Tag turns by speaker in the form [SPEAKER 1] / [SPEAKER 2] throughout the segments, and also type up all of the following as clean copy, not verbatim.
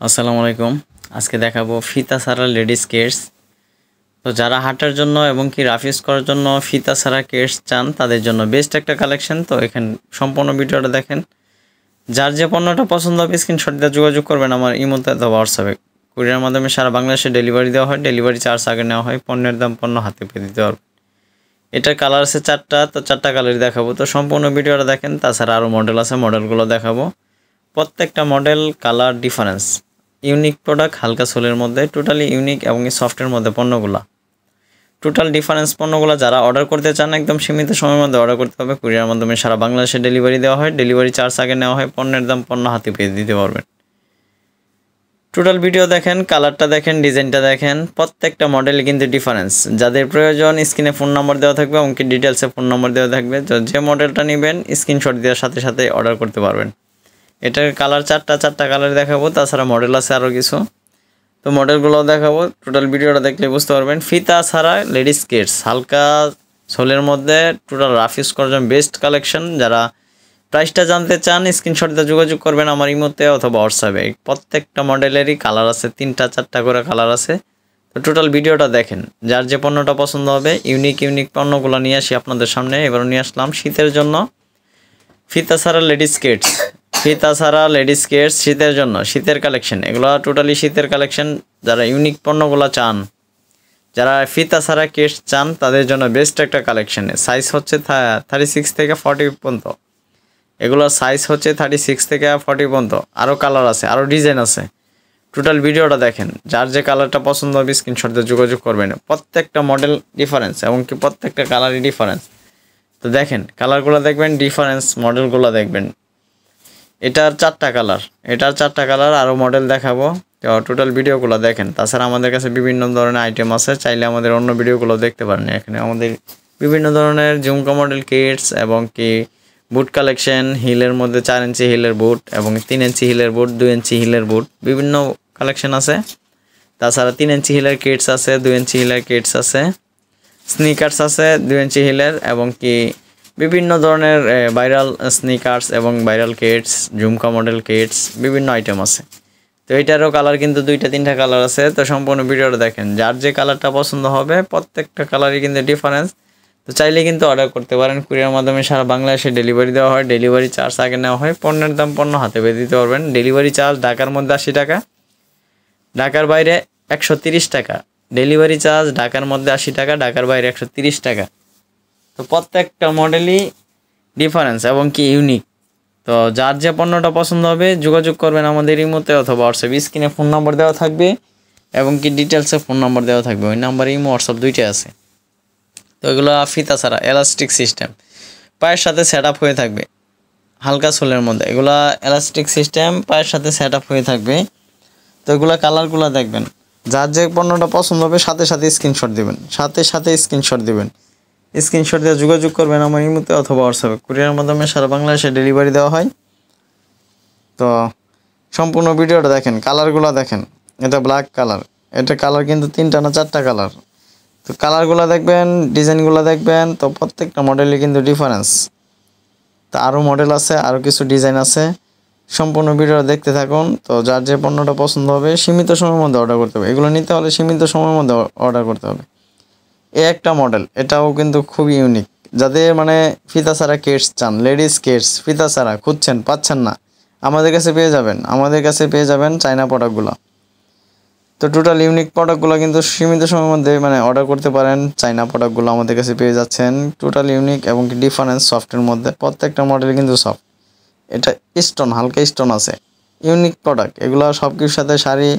[SPEAKER 1] আসসালামু আলাইকুম। আজকে দেখাবো ফিতা ছাড়া লেডিস কেটস। তো যারা হাঁটার জন্য এবং কি রাফ ইউজ করার জন্য ফিতা ছাড়া কেটস চান তাদের জন্য বেস্ট একটা কালেকশন। তো এখানে সম্পূর্ণ ভিডিওটা দেখেন। যার যে পণ্যটা পছন্দ হবে স্ক্রিনশট দিয়ে যোগাযোগ করবেন আমার ইমোতে অথবা হোয়াটসঅ্যাপে। কুরিয়ার মাধ্যমে সারা বাংলাদেশে ডেলিভারি দেওয়া হয়, ডেলিভারি চার্জ আগে নেওয়া হয়, পণ্যের দাম পণ্য হাতে পেয়ে দিতে পারবেন। এটার কালার আছে চারটা, তো চারটা কালারই দেখাবো। তো সম্পূর্ণ ভিডিওটা দেখেন। তাছাড়া আরও মডেল আছে, মডেলগুলো দেখাবো। প্রত্যেকটা model colour difference, unique product, হালকা সোলের মধ্যে টোটালি ইউনিক এবং সফটের মধ্যে পণ্যগুলো, টোটাল ডিফারেন্স পণ্যগুলো যারা অর্ডার করতে চান একদম সীমিত সময়ের মধ্যে অর্ডার করতে হবে। কুরিয়ার মাধ্যমে সারা বাংলাদেশে ডেলিভারি দেওয়া হয়, ডেলিভারি চার্জ আগে নেওয়া হয়, পণ্যের দাম পণ্য হাতে পেয়ে দিতে পারবেন। টোটাল ভিডিও দেখেন, কালারটা দেখেন, ডিজাইনটা দেখেন, প্রত্যেকটা মডেলে কিন্তু ডিফারেন্স। যাদের প্রয়োজন স্ক্রিনে ফোন নম্বর দেওয়া থাকবে এবং কি ডিটেলসে ফোন নম্বর দেওয়া থাকবে। তো যে মডেলটা নেবেন স্ক্রিনশট দেওয়ার সাথে সাথে অর্ডার করতে পারবেন। এটার কালার চারটা কালার দেখাবো, তাছাড়া মডেল আছে আরও কিছু। তো মডেলগুলো দেখাবো, টোটাল ভিডিওটা দেখলে বুঝতে পারবেন। ফিতা ছাড়া লেডিস কিডস হালকা সোলের মধ্যে টোটাল রাফ ইউজ করার জন্য বেস্ট কালেকশন। যারা প্রাইসটা জানতে চান স্ক্রিনশট দিয়ে যোগাযোগ করবেন আমার ইমোতে অথবা হোয়াটসঅ্যাপে। প্রত্যেকটা মডেলেরই কালার আছে, চারটা করে কালার আছে। তো টোটাল ভিডিওটা দেখেন, যার যে পণ্যটা পছন্দ হবে। ইউনিক পণ্যগুলো নিয়ে আসি আপনাদের সামনে। এবার নিয়ে আসলাম শীতের জন্য ফিতা ছাড়া লেডিস কিডস। ফিতা ছাড়া লেডিস কিডস শীতের জন্য, শীতের কালেকশন, এগুলো টোটালি শীতের কালেকশন। যারা ইউনিক পণ্যগুলো চান, যারা ফিতা ছাড়া কিডস চান তাদের জন্য বেস্ট একটা কালেকশন। সাইজ হচ্ছে 36 থেকে 40 পর্যন্ত। এগুলোর সাইজ হচ্ছে 36 থেকে 40 পর্যন্ত। আরও কালার আছে, আরও ডিজাইন আছে। টোটাল ভিডিওটা দেখেন, যার যে কালারটা পছন্দ হবে স্ক্রিনশট দিয়ে যোগাযোগ করবেন। প্রত্যেকটা মডেল ডিফারেন্স এবং কি প্রত্যেকটা কালারই ডিফারেন্স। তো দেখেন, কালারগুলো দেখবেন, ডিফারেন্স মডেলগুলো দেখবেন। এটার চারটা কালার, আরও মডেল দেখাবো। তো টোটাল ভিডিওগুলো দেখেন। তাছাড়া আমাদের কাছে বিভিন্ন ধরনের আইটেম আছে, চাইলে আমাদের অন্য ভিডিওগুলো দেখতে পারেন। এখানে আমাদের বিভিন্ন ধরনের ঝুমকা মডেল কিটস এবং কি বুট কালেকশন, হিলের মধ্যে 4 ইঞ্চি হিলের বুট এবং 3 ইঞ্চি হিলের বুট, 2 ইঞ্চি হিলের বুট, বিভিন্ন কালেকশন আছে। তাছাড়া 3 ইঞ্চি হিলের কিটস আছে, 2 ইঞ্চি হিলের কিটস আছে, স্নিকার্স আছে 2 ইঞ্চি হিলের এবং কি বিভিন্ন ধরনের ভাইরাল স্নিকার্স এবং ভাইরাল কিটস, ঝুমকা মডেল কিটস, বিভিন্ন আইটেম আছে। তো এইটারও কালার কিন্তু 2-3টা কালার আছে। তো সম্পূর্ণ ভিডিওটা দেখেন, যার যে কালারটা পছন্দ হবে প্রত্যেকটা কালারই কিন্তু ডিফারেন্স। তো চাইলে কিন্তু অর্ডার করতে পারেন। কুরিয়ার মাধ্যমে সারা বাংলাদেশে ডেলিভারি দেওয়া হয়, ডেলিভারি চার্জ আগে নেওয়া হয়, পণ্যের দাম পণ্য হাতে পেয়ে দিতে পারবেন। ডেলিভারি চার্জ ঢাকার মধ্যে 80 টাকা, ঢাকার বাইরে 130 টাকা। ডেলিভারি চার্জ ঢাকার মধ্যে 80 টাকা, ঢাকার বাইরে 130 টাকা। তো প্রত্যেকটা মডেলই ডিফারেন্স এবং কি ইউনিক। তো যার যে পণ্যটা পছন্দ হবে যোগাযোগ করবেন আমাদের ইমোতে অথবা হোয়াটসঅ্যাপ। স্ক্রিনে ফোন নম্বর দেওয়া থাকবে এবং কি ডিটেলসে ফোন নম্বর দেওয়া থাকবে। ওই নাম্বারে ইমো হোয়াটসঅ্যাপ দুইটাই আছে। তো এগুলো ফিতা ছাড়া এলাস্টিক সিস্টেম, পায়ের সাথে সেট আপ হয়ে থাকবে, হালকা সোলের মধ্যে। এগুলো এলাস্টিক সিস্টেম, পায়ের সাথে সেট আপ হয়ে থাকবে। তো এগুলো কালারগুলো দেখবেন, যার যে পণ্যটা পছন্দ হবে সাথে সাথে স্ক্রিনশট দিবেন, স্ক্রিনশট দিয়ে যোগাযোগ করবেন আমার ইমোতে অথবা হোয়াটসঅ্যাপে। কুরিয়ার মাধ্যমে সারা বাংলাদেশে ডেলিভারি দেওয়া হয়। তো সম্পূর্ণ ভিডিওটা দেখেন, কালারগুলো দেখেন। এটা ব্ল্যাক কালার, এটা কালার কিন্তু 3টা না 4টা কালার। তো কালারগুলো দেখবেন, ডিজাইনগুলো দেখবেন। তো প্রত্যেকটা মডেলই কিন্তু ডিফারেন্স। তো আরও মডেল আছে, আরও কিছু ডিজাইন আছে। সম্পূর্ণ ভিডিও দেখতে থাকুন। তো যার যে পণ্যটা পছন্দ হবে সীমিত সময়ের মধ্যে অর্ডার করতে হবে। এগুলো নিতে হলে সীমিত সময়ের মধ্যে অর্ডার করতে হবে। একটা মডেল, এটাও কিন্তু খুবই ইউনিক। যাদের মানে ফিতা ছাড়া কিডস চান, লেডিস কিডস ফিতা ছাড়া খুঁজছেন, পাচ্ছেন না, আমাদের কাছে পেয়ে যাবেন চায়না প্রোডাক্টগুলো। তো টোটাল ইউনিক প্রোডাক্টগুলো কিন্তু সীমিত সময়ের মধ্যে মানে অর্ডার করতে পারেন। চায়না প্রোডাক্টগুলো আমাদের কাছে পেয়ে যাচ্ছেন টোটাল ইউনিক এবং ডিফারেন্স সফটের মধ্যে। প্রত্যেকটা মডেল কিন্তু সফট। এটা স্টোন, হালকা স্টোন আছে, ইউনিক প্রোডাক্ট। এগুলো সব কিছুর সাথে শাড়ি,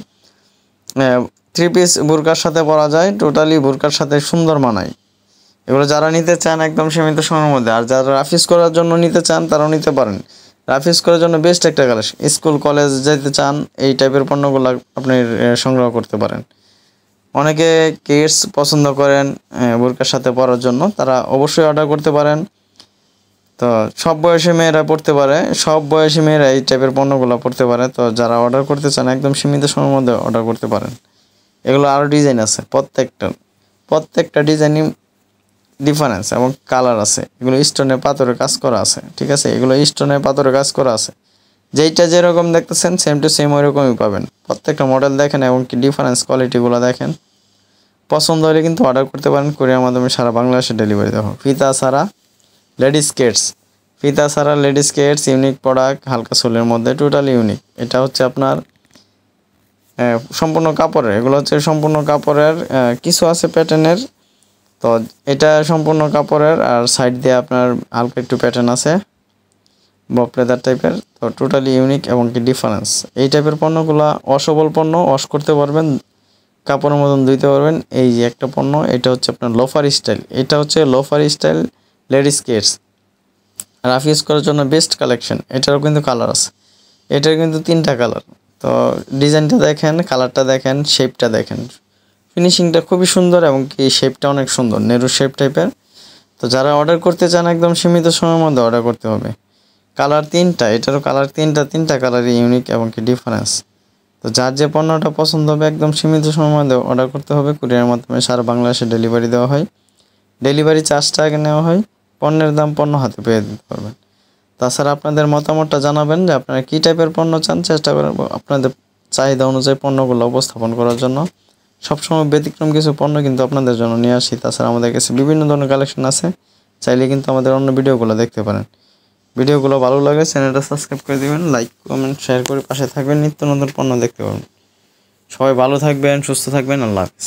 [SPEAKER 1] 3 পিস বুরকার সাথে পরা যায়, টোটালি বুরকার সাথে সুন্দর মানায়। এগুলো যারা নিতে চান একদম সীমিত সময়ের মধ্যে, আর যারা রাফিস করার জন্য নিতে চান তারাও নিতে পারেন। রাফিস করার জন্য বেস্ট একটা কালেকশন। স্কুল কলেজ যেতে চান এই টাইপের পণ্যগুলো আপনি সংগ্রহ করতে পারেন। অনেকে কিডস পছন্দ করেন বুরকার সাথে পরার জন্য, তারা অবশ্যই অর্ডার করতে পারেন। তো সব বয়সী মেয়েরা পড়তে পারে, সব বয়সী মেয়েরা এই টাইপের পণ্যগুলো পড়তে পারে। তো যারা অর্ডার করতে চান একদম সীমিত সময়ের মধ্যে অর্ডার করতে পারেন। এগুলো আরও ডিজাইন আছে, প্রত্যেকটা ডিজাইনই ডিফারেন্স এবং কালার আছে। এগুলো স্টোনে পাথরে কাজ করা আছে, ঠিক আছে। এগুলো স্টোনে পাথরে কাজ করা আছে। যেইটা যেরকম দেখতেছেন সেম টু সেম ওইরকমই পাবেন। প্রত্যেকটা মডেল দেখেন এবং কি ডিফারেন্স কোয়ালিটিগুলো দেখেন। পছন্দ হলে কিন্তু অর্ডার করতে পারেন, কুরিয়ার মাধ্যমে সারা বাংলাদেশে ডেলিভারি দেওয়া হয়। ফিতা ছাড়া লেডিস স্কেটস, ফিতা ছাড়া লেডিস স্কেটস ইউনিক প্রোডাক্ট, হালকা সোলের মধ্যে, টোটালি ইউনিক। এটা হচ্ছে আপনার সম্পূর্ণ কাপড়ের, এগুলো হচ্ছে সম্পূর্ণ কাপড়ের, কিছু আছে প্যাটার্নের, তো এটা সম্পূর্ণ কাপড়ের আর সাইড দিয়ে আপনার হালকা একটু প্যাটার্ন আছে বব লেদার টাইপের। তো টোটালি ইউনিক এবং কি ডিফারেন্স। এই টাইপের পণ্যগুলো ওয়াশেবল পণ্য, ওয়াশ করতে পারবেন, কাপড়ের মতন ধুইতে পারবেন। এই যে একটা পণ্য, এটা হচ্ছে আপনার লোফার স্টাইল, এটা হচ্ছে loafer style ladies skates, rough use করার জন্য বেস্ট কালেকশন। এটারও কিন্তু কালার আছে, এটার কিন্তু 3টা কালার। তো ডিজাইনটা দেখেন, কালারটা দেখেন, শেপটা দেখেন, ফিনিশিংটা খুবই সুন্দর এবং কি শেপটা অনেক সুন্দর, নেরু শেপ টাইপের। তো যারা অর্ডার করতে চান একদম সীমিত সময়ের মধ্যে অর্ডার করতে হবে। কালার 3টা, এটারও কালার 3টা কালারই ইউনিক এবং কি ডিফারেন্স। তো যার যে পণ্যটা পছন্দ হবে একদম সীমিত সময়ের মধ্যে অর্ডার করতে হবে। কুরিয়ারের মাধ্যমে সারা বাংলাদেশে ডেলিভারি দেওয়া হয়। ডেলিভারি চার্জটা আগে নেওয়া হয়, পণ্যের দাম পণ্য হাতে পেয়ে দিতে পারবেন। তাছাড়া আপনাদের মতামতটা জানাবেন যে আপনারা কী টাইপের পণ্য চান, চেষ্টা করব আপনাদের চাহিদা অনুযায়ী পণ্যগুলো উপস্থাপন করার জন্য। সবসময় ব্যতিক্রম কিছু পণ্য কিন্তু আপনাদের জন্য নিয়ে আসি। তাছাড়া আমাদের কাছে বিভিন্ন ধরনের কালেকশন আছে, চাইলে কিন্তু আমাদের অন্য ভিডিওগুলো দেখতে পারেন। ভিডিওগুলো ভালো লাগে চ্যানেলটা সাবস্ক্রাইব করে দিবেন, লাইক কমেন্ট শেয়ার করে পাশে থাকবেন, নিত্য নতুন পণ্য দেখতে পাবেন। সবাই ভালো থাকবেন, সুস্থ থাকবেন, আল্লাহ হাফেজ।